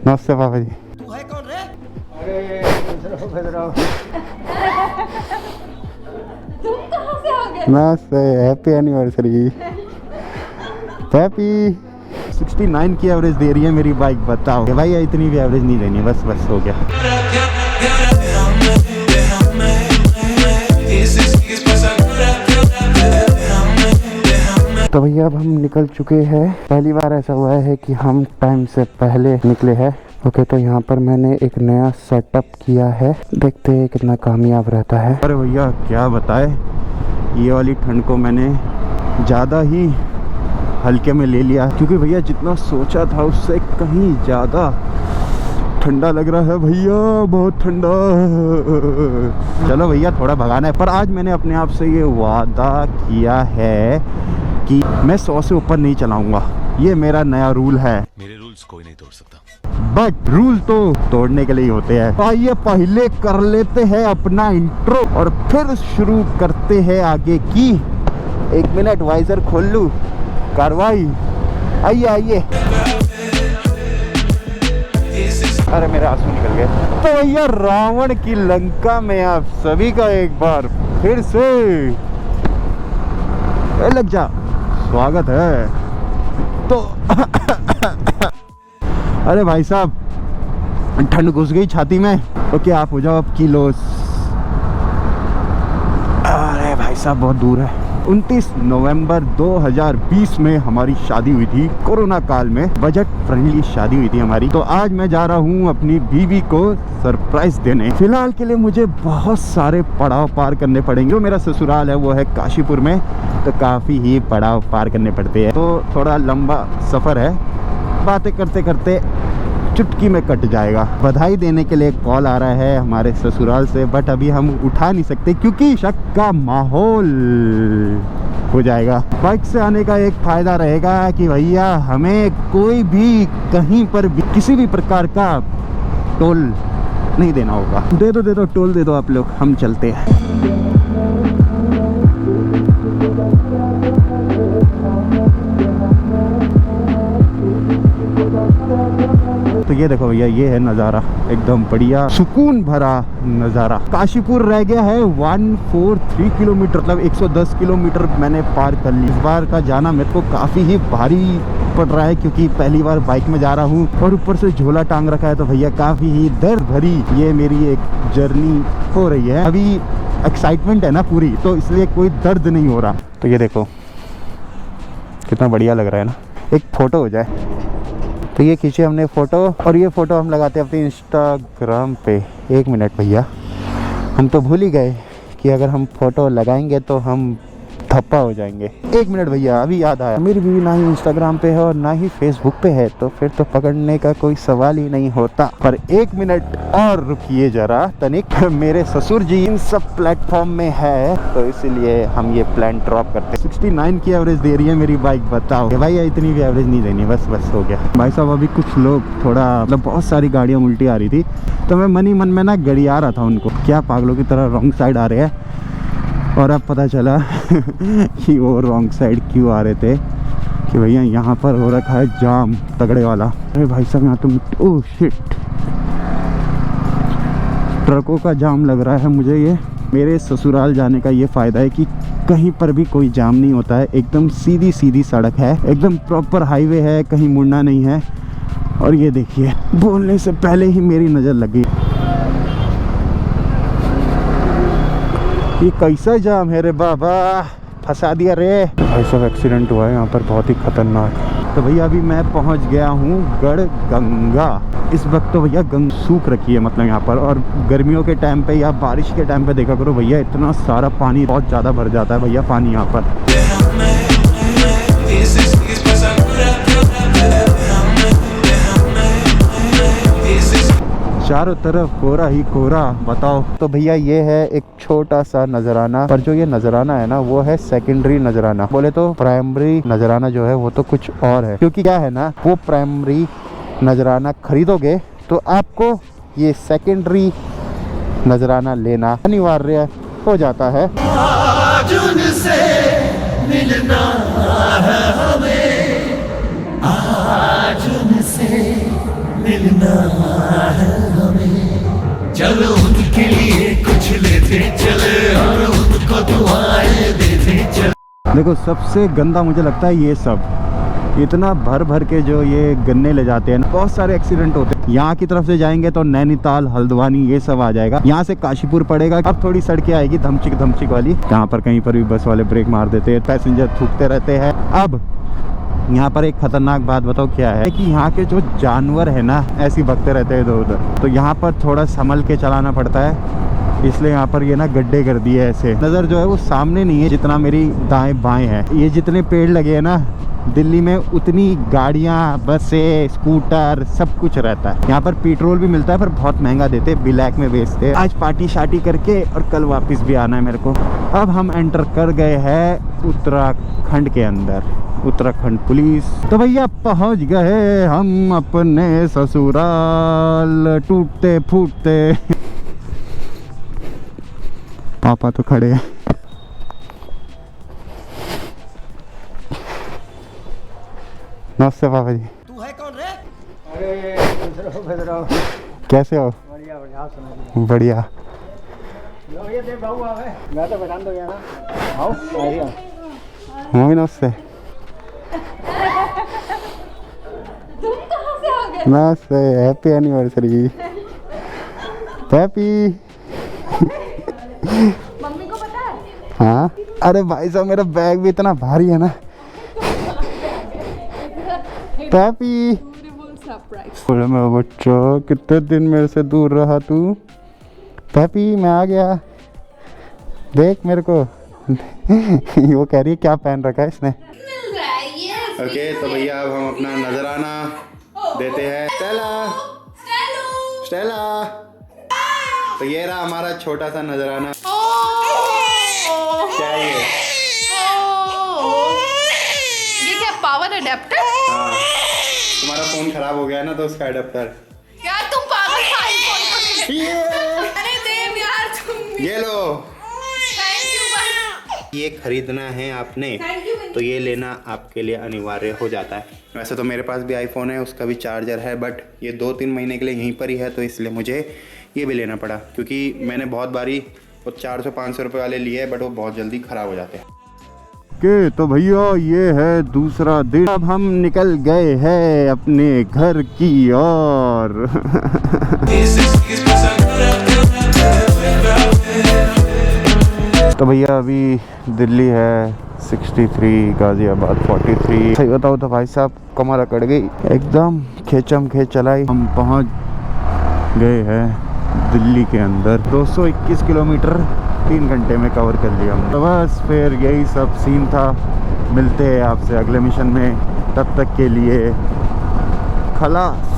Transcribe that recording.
नमस्ते पापा जी। तू है कौन रे? अरे तुम कहाँ से आ गए? नमस्ते, हैप्पी एनिवर्सरी। हैप्पी। 69 की एवरेज दे रही है मेरी बाइक। बताओ भाई, इतनी भी एवरेज नहीं देनी है, बस बस हो गया। तो भैया अब हम निकल चुके हैं। पहली बार ऐसा हुआ है कि हम टाइम से पहले निकले हैं। ओके, तो यहाँ पर मैंने एक नया सेटअप किया है, देखते हैं कितना कामयाब रहता है। अरे भैया क्या बताए, ये वाली ठंड को मैंने ज़्यादा ही हल्के में ले लिया, क्योंकि भैया जितना सोचा था उससे कहीं ज़्यादा ठंडा लग रहा है भैया, बहुत ठंडा। चलो भैया थोड़ा भगाना है, पर आज मैंने अपने आप से ये वादा किया है कि मैं 100 से ऊपर नहीं चलाऊंगा। ये मेरा नया रूल है। मेरे रूल्स कोई नहीं तोड़ सकता, बट रूल तो तोड़ने के लिए ही होते हैं। आइए पहले कर लेते हैं अपना इंट्रो और फिर शुरू करते हैं आगे की। 1 मिनट, वाइजर खोल लूं, कार्रवाई। आइए आइए। अरे मेरे आंसू निकल गए। तो भैया रावण की लंका में आप सभी का एक बार फिर से लग जा स्वागत है। तो अरे भाई साहब, ठंड घुस गई छाती में। ओके, आप हो जाओ अब किलोस। अरे भाई साहब बहुत दूर है। 29 नवंबर 2020 में हमारी शादी हुई थी, कोरोना काल में। बजट फ्रेंडली शादी हुई थी हमारी। तो आज मैं जा रहा हूँ अपनी बीवी को सरप्राइज देने। फिलहाल के लिए मुझे बहुत सारे पड़ाव पार करने पड़ेंगे। जो मेरा ससुराल है वो है काशीपुर में, तो काफ़ी ही पड़ाव पार करने पड़ते हैं। तो थोड़ा लंबा सफ़र है, बातें करते करते चुटकी में कट जाएगा। बधाई देने के लिए कॉल आ रहा है हमारे ससुराल से, बट अभी हम उठा नहीं सकते क्योंकि शक का माहौल हो जाएगा। बाइक से आने का एक फ़ायदा रहेगा कि भैया हमें कोई भी कहीं पर भी किसी भी प्रकार का टोल नहीं देना होगा। दे दो टोल दे दो आप लोग, हम चलते हैं। तो ये देखो भैया, ये है नज़ारा, एकदम बढ़िया सुकून भरा नज़ारा। काशीपुर रह गया है 143 किलोमीटर, मतलब 110 किलोमीटर मैंने पार कर ली। इस बार का जाना मेरे को काफ़ी ही भारी पड़ रहा है, क्योंकि पहली बार बाइक में जा रहा हूँ और ऊपर से झोला टांग रखा है। तो भैया काफ़ी ही दर्द भरी ये मेरी एक जर्नी हो रही है। अभी एक्साइटमेंट है ना पूरी, तो इसलिए कोई दर्द नहीं हो रहा। तो ये देखो कितना बढ़िया लग रहा है ना। एक फ़ोटो हो जाए। तो ये खींचे हमने फ़ोटो, और ये फ़ोटो हम लगाते हैं अपने इंस्टाग्राम पे। 1 मिनट भैया, हम तो भूल ही गए कि अगर हम फ़ोटो लगाएंगे तो हम धप्पा हो जाएंगे। 1 मिनट भैया, अभी याद आया, मेरी बीवी ना ही इंस्टाग्राम पे है और ना ही फेसबुक पे है, तो फिर तो पकड़ने का कोई सवाल ही नहीं होता। पर 1 मिनट और रुकिए जरा तनिक। मेरे ससुर जी इन सब प्लेटफॉर्म में है, तो इसीलिए हम ये प्लान ड्रॉप करते हैं। 69 की एवरेज दे रही है मेरी बाइक। बताओ भाई, इतनी भी एवरेज नहीं देनी, बस बस हो गया। भाई साहब अभी कुछ लोग थोड़ा, मतलब बहुत सारी गाड़ियाँ उल्टी आ रही थी, तो मैं मन ही मन में ना गड़िया रहा था उनको, क्या पागलों की तरह रॉन्ग साइड आ रहे हैं। और अब पता चला कि वो रॉन्ग साइड क्यों आ रहे थे, कि भैया यहाँ पर हो रखा है जाम तगड़े वाला। अरे भाई साहब यहाँ तो ओह शिट, ट्रकों का जाम लग रहा है मुझे। ये मेरे ससुराल जाने का ये फ़ायदा है कि कहीं पर भी कोई जाम नहीं होता है, एकदम सीधी सीधी सड़क है, एकदम प्रॉपर हाईवे है, कहीं मुड़ना नहीं है। और ये देखिए, बोलने से पहले ही मेरी नज़र लगी। ये कैसा जाम है रे बाबा, फंसा दिया रे। भाई साहब एक्सीडेंट हुआ है यहाँ पर, बहुत ही खतरनाक। तो भैया अभी मैं पहुँच गया हूँ गढ़ गंगा। इस वक्त तो भैया सूख रखी है, मतलब यहाँ पर। और गर्मियों के टाइम पे या बारिश के टाइम पे देखा करो भैया, इतना सारा पानी, बहुत ज़्यादा भर जाता है भैया पानी यहाँ पर। चारों तरफ कोहरा ही कोहरा, बताओ। तो भैया ये है एक छोटा सा नजराना, पर जो ये नजराना है ना वो है सेकेंडरी नजराना। बोले तो प्राइमरी नजराना जो है वो तो कुछ और है, क्योंकि क्या है ना, वो प्राइमरी नजराना खरीदोगे तो आपको ये सेकेंडरी नजराना लेना अनिवार्य हो जाता है। आज उनसे मिलना है हमें, आज उनसे लिखना है हमें, चलो उनके लिए कुछ लेते चले और उनको दुआएं देते चले। देखो सबसे गंदा मुझे लगता है ये सब, इतना भर भर के जो ये गन्ने ले जाते हैं, बहुत सारे एक्सीडेंट होते हैं। यहाँ की तरफ से जाएंगे तो नैनीताल, हल्द्वानी ये सब आ जाएगा, यहाँ से काशीपुर पड़ेगा। अब थोड़ी सड़कें आएगी धमचिक धमचिक वाली, यहाँ पर कहीं पर भी बस वाले ब्रेक मार देते हैं, पैसेंजर थूकते रहते हैं। अब यहाँ पर एक खतरनाक बात बताओ क्या है कि यहाँ के जो जानवर है ना ऐसे भगते रहते हैं इधर उधर, तो यहाँ पर थोड़ा संभल के चलाना पड़ता है, इसलिए यहाँ पर ये ना गड्ढे कर दिए ऐसे। नज़र जो है वो सामने नहीं है जितना मेरी दाएं बाएं है। ये जितने पेड़ लगे हैं ना दिल्ली में उतनी गाड़ियाँ, बसें, स्कूटर सब कुछ रहता है। यहाँ पर पेट्रोल भी मिलता है पर बहुत महंगा देते, ब्लैक में बेचते। आज पार्टी शार्टी करके और कल वापस भी आना है मेरे को। अब हम एंटर कर गए हैं उत्तराखंड के अंदर, उत्तराखंड पुलिस। तो भैया पहुंच गए हम अपने ससुराल, टूटते फूटते। पापा तो खड़े हैं। नमस्ते पापा जी। तू है कौन रे? अरे कैसे हो? बढ़िया बढ़िया, आप सुनाइए। बढ़िया। लो ये देख बाबू आवे, मैं तो बैठान दो गया ना। आओ आइए। मम्मी नमस्ते। तुम कहाँ से आ गए? नमस्ते, हैप्पी एनिवर्सरी। हैप्पी। मम्मी को पता है? हाँ अरे भाई साहब मेरा बैग भी इतना भारी है ना। हैप्पी। सरप्राइज। बोले मेरा बच्चा कितने दिन मेरे से दूर रहा तू। हैप्पी मैं आ गया, देख मेरे को। वो कह रही है क्या पहन रखा है इसने। ओके तो भैया अब हम अपना नजराना देते हैं। Stella, Stella. तो ये रहा हमारा छोटा सा नजराना। क्या है ये? ये क्या पावर अडेप्टर? हाँ तुम्हारा फोन खराब हो गया ना तो उसका अडेप्टर। यार तुम पागल आईफोन को। अरे देव यार तुम। ये लो, थैंक यू भाई। ये खरीदना है आपने तो ये लेना आपके लिए अनिवार्य हो जाता है। वैसे तो मेरे पास भी आईफोन है, उसका भी चार्जर है, बट ये 2-3 महीने के लिए यहीं पर ही है तो इसलिए मुझे ये भी लेना पड़ा, क्योंकि मैंने बहुत बारी वो 400-500 रुपये वाले लिए बट वो बहुत जल्दी ख़राब हो जाते हैं। के तो भैया ये है दूसरा दिन, अब हम निकल गए हैं अपने घर की ओर। तो भैया अभी दिल्ली है 63, गाजियाबाद 43। सही बताओ तो भाई साहब कमर अकड़ गई एकदम, खेचम खेच चलाई। हम पहुंच गए हैं दिल्ली के अंदर। 221 किलोमीटर 3 घंटे में कवर कर लिया हमने। तो बस फिर यही सब सीन था। मिलते हैं आपसे अगले मिशन में, तब तक के लिए खलास।